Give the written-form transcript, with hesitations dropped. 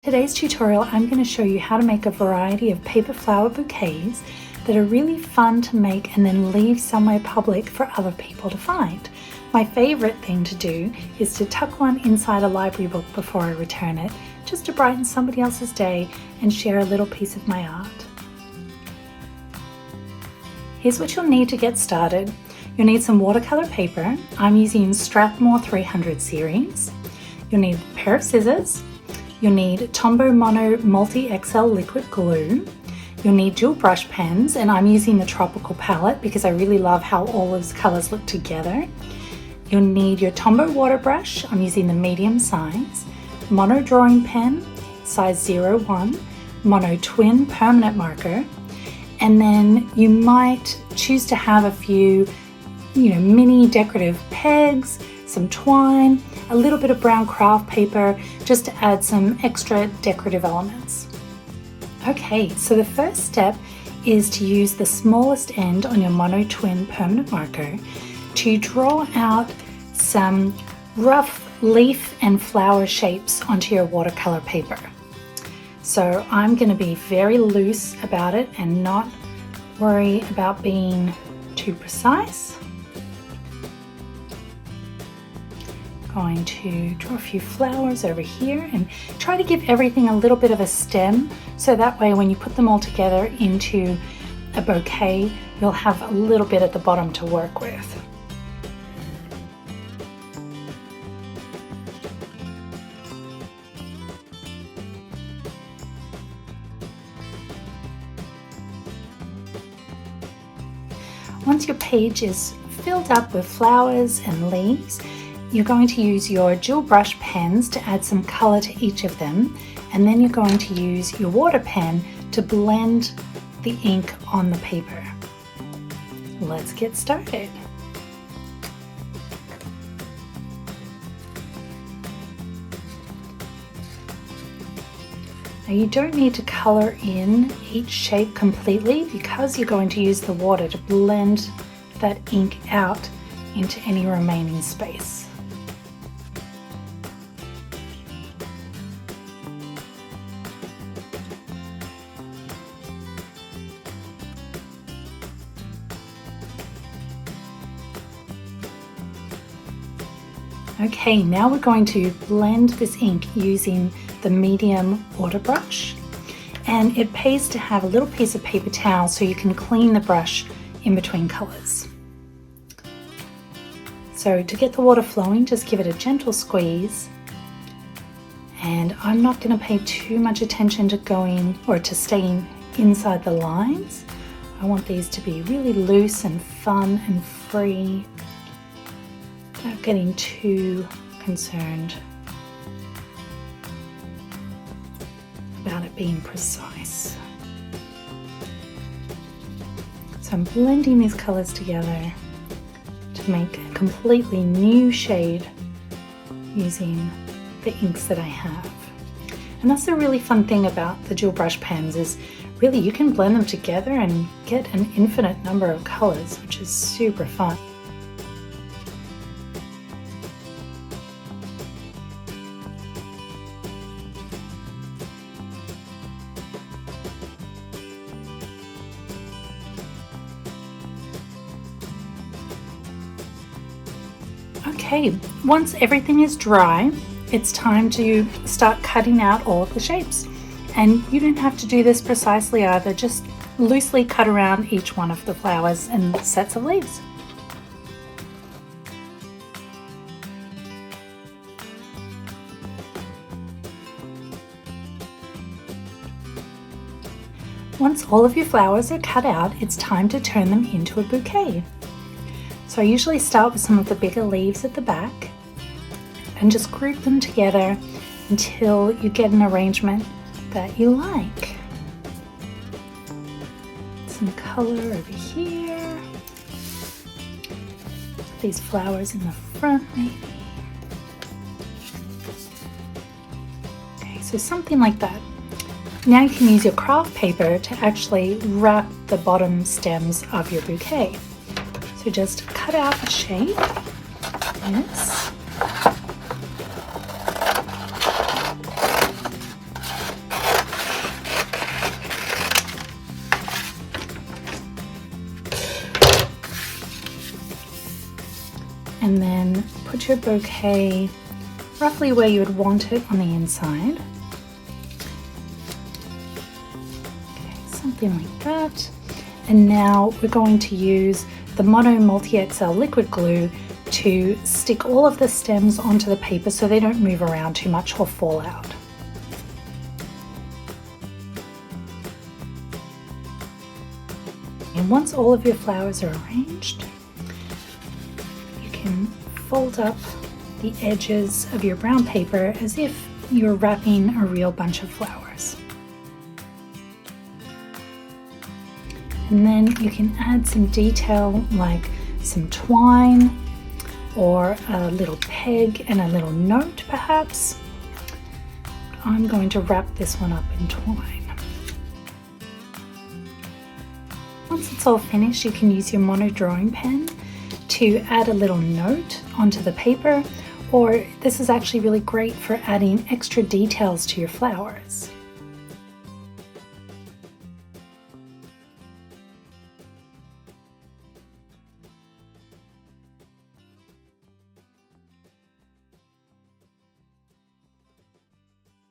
Today's tutorial, I'm going to show you how to make a variety of paper flower bouquets that are really fun to make and then leave somewhere public for other people to find. My favorite thing to do is to tuck one inside a library book before I return it, just to brighten somebody else's day and share a little piece of my art. Here's what you'll need to get started. You'll need some watercolor paper. I'm using Strathmore 300 series. You'll need a pair of scissors. You'll need Tombow Mono Multi-XL liquid glue. You'll need dual brush pens, and I'm using the Tropical palette because I really love how all those colors look together. You'll need your Tombow water brush. I'm using the medium size. Mono drawing pen, size 01. Mono twin permanent marker. And then you might choose to have a few, mini decorative pegs, some twine, a little bit of brown craft paper, just to add some extra decorative elements. Okay, so the first step is to use the smallest end on your Mono Twin permanent marker to draw out some rough leaf and flower shapes onto your watercolor paper. So I'm going to be very loose about it and not worry about being too precise. Going to draw a few flowers over here and try to give everything a little bit of a stem, so that way when you put them all together into a bouquet, you'll have a little bit at the bottom to work with. Once your page is filled up with flowers and leaves, you're going to use your dual brush pens to add some color to each of them, and then you're going to use your water pen to blend the ink on the paper. Let's get started. Now you don't need to color in each shape completely because you're going to use the water to blend that ink out into any remaining space. Okay, now we're going to blend this ink using the medium water brush, and it pays to have a little piece of paper towel so you can clean the brush in between colors. So to get the water flowing, just give it a gentle squeeze, and I'm not going to pay too much attention to staying inside the lines. I want these to be really loose and fun and free, without getting too concerned about it being precise. So I'm blending these colors together to make a completely new shade using the inks that I have. And that's the really fun thing about the dual brush pens, is really you can blend them together and get an infinite number of colors, which is super fun. Okay, once everything is dry, it's time to start cutting out all of the shapes. And you don't have to do this precisely either, just loosely cut around each one of the flowers and sets of leaves. Once all of your flowers are cut out, it's time to turn them into a bouquet. So I usually start with some of the bigger leaves at the back and just group them together until you get an arrangement that you like. Some color over here. These flowers in the front maybe. Okay, so something like that. Now you can use your craft paper to actually wrap the bottom stems of your bouquet. So just cut out a shape, yes. and then put your bouquet roughly where you would want it on the inside. Okay, something like that. And now we're going to use the Mono Multi-XL liquid glue to stick all of the stems onto the paper so they don't move around too much or fall out. And once all of your flowers are arranged, you can fold up the edges of your brown paper as if you're wrapping a real bunch of flowers. And then you can add some detail like some twine or a little peg and a little note perhaps. I'm going to wrap this one up in twine. Once it's all finished, you can use your mono drawing pen to add a little note onto the paper, or this is actually really great for adding extra details to your flowers.